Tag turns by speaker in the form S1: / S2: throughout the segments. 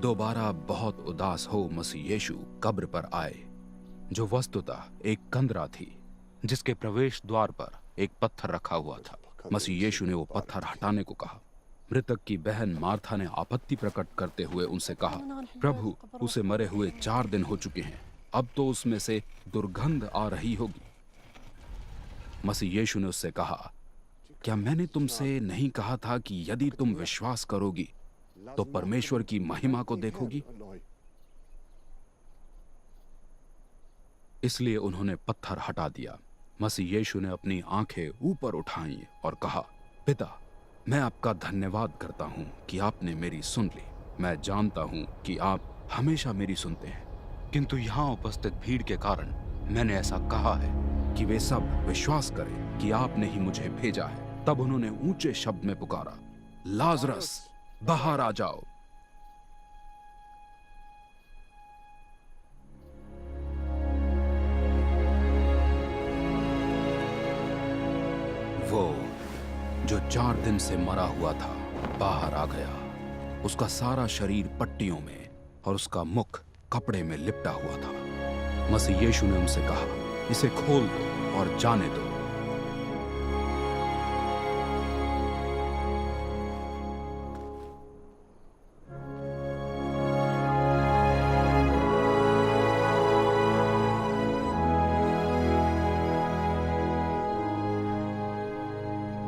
S1: दोबारा बहुत उदास हो मसीह यीशु कब्र पर आए, जो वस्तुतः एक कंदरा थी, जिसके प्रवेश द्वार पर एक पत्थर रखा हुआ था। मसीह यीशु ने वो पत्थर हटाने को कहा। मृतक की बहन मार्था ने आपत्ति प्रकट करते हुए उनसे कहा, प्रभु, उसे मरे हुए 4 दिन हो चुके हैं, अब तो उसमें से दुर्गंध आ रही होगी। मसीह यीशु ने उससे कहा, क्या मैंने तुमसे नहीं कहा था कि यदि तुम विश्वास करोगी तो परमेश्वर की महिमा को देखोगी? इसलिए उन्होंने पत्थर हटा दिया। मसीह यीशु ने अपनी आंखें ऊपर उठाई और कहा, पिता, मैं आपका धन्यवाद करता हूं कि आपने मेरी सुन ली। मैं जानता हूं कि आप हमेशा मेरी सुनते हैं, किंतु यहां उपस्थित भीड़ के कारण मैंने ऐसा कहा है कि वे सब विश्वास करें कि आपने ही मुझे भेजा है। तब उन्होंने ऊंचे शब्द में पुकारा, लाजरस, बाहर आ जाओ। वो जो 4 दिन से मरा हुआ था बाहर आ गया। उसका सारा शरीर पट्टियों में और उसका मुख कपड़े में लिपटा हुआ था। मसीह यीशु ने उनसे कहा, इसे खोल दो और जाने दो।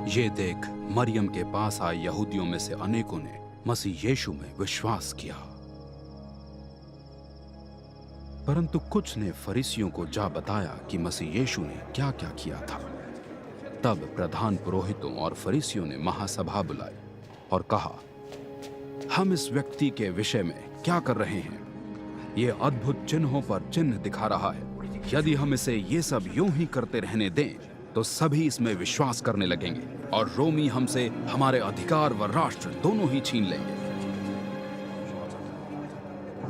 S1: ये देख मरियम के पास आए यहूदियों में से अनेकों ने मसीह यीशु में विश्वास किया, परंतु कुछ ने फरीसियों को जा बताया कि मसीह यीशु ने क्या क्या किया था। तब प्रधान पुरोहितों और फरीसियों ने महासभा बुलाई और कहा, हम इस व्यक्ति के विषय में क्या कर रहे हैं? ये अद्भुत चिन्हों पर चिन्ह दिखा रहा है। यदि हम इसे ये सब यूं ही करते रहने दें तो सभी इसमें विश्वास करने लगेंगे और रोमी हमसे हमारे अधिकार व राष्ट्र दोनों ही छीन लेंगे।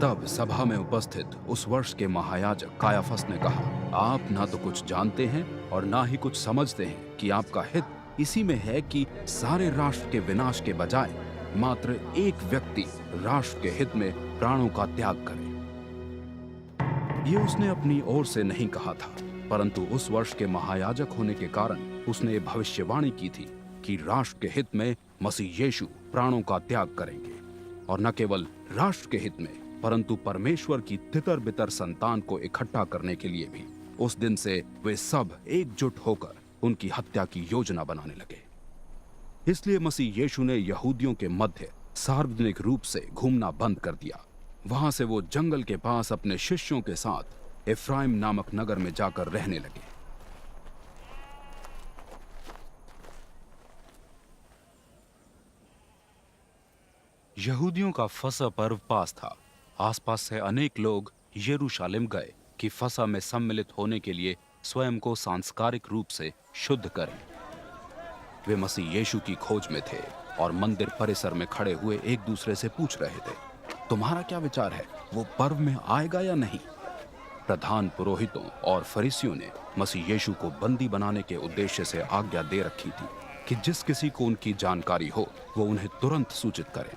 S1: तब सभा में उपस्थित उस वर्ष के महायाजक कायाफस ने कहा, आप ना तो कुछ जानते हैं और ना ही कुछ समझते हैं कि आपका हित इसी में है कि सारे राष्ट्र के विनाश के बजाय मात्र एक व्यक्ति राष्ट्र के हित में प्राणों का त्याग करे। ये उसने अपनी ओर से नहीं कहा था, परंतु उस वर्ष के महायाजक होने के कारण उसने भविष्यवाणी की थी कि राष्ट्र के हित में मसीह यीशु प्राणों का त्याग करेंगे, और न केवल राष्ट्र के हित में परंतु परमेश्वर की तितर बितर संतान को इकट्ठा करने के लिए भी। उस दिन से वे सब एकजुट होकर उनकी हत्या की योजना बनाने लगे। इसलिए मसीह यीशु ने यहूदियों के मध्य सार्वजनिक रूप से घूमना बंद कर दिया। वहां से वो जंगल के पास अपने शिष्यों के साथ एफ्राइम नामक नगर में जाकर रहने लगे। यहूदियों का फसह पर्व पास था। आसपास से अनेक लोग यरूशलेम गए कि फसह में सम्मिलित होने के लिए स्वयं को सांस्कारिक रूप से शुद्ध करें। वे मसीह यीशु की खोज में थे और मंदिर परिसर में खड़े हुए एक दूसरे से पूछ रहे थे, तुम्हारा क्या विचार है, वो पर्व में आएगा या नहीं? प्रधान पुरोहितों और फरीसियों ने मसीह यीशु को बंदी बनाने के उद्देश्य से आज्ञा दे रखी थी कि जिस किसी को उनकी जानकारी हो वो उन्हें तुरंत सूचित करें।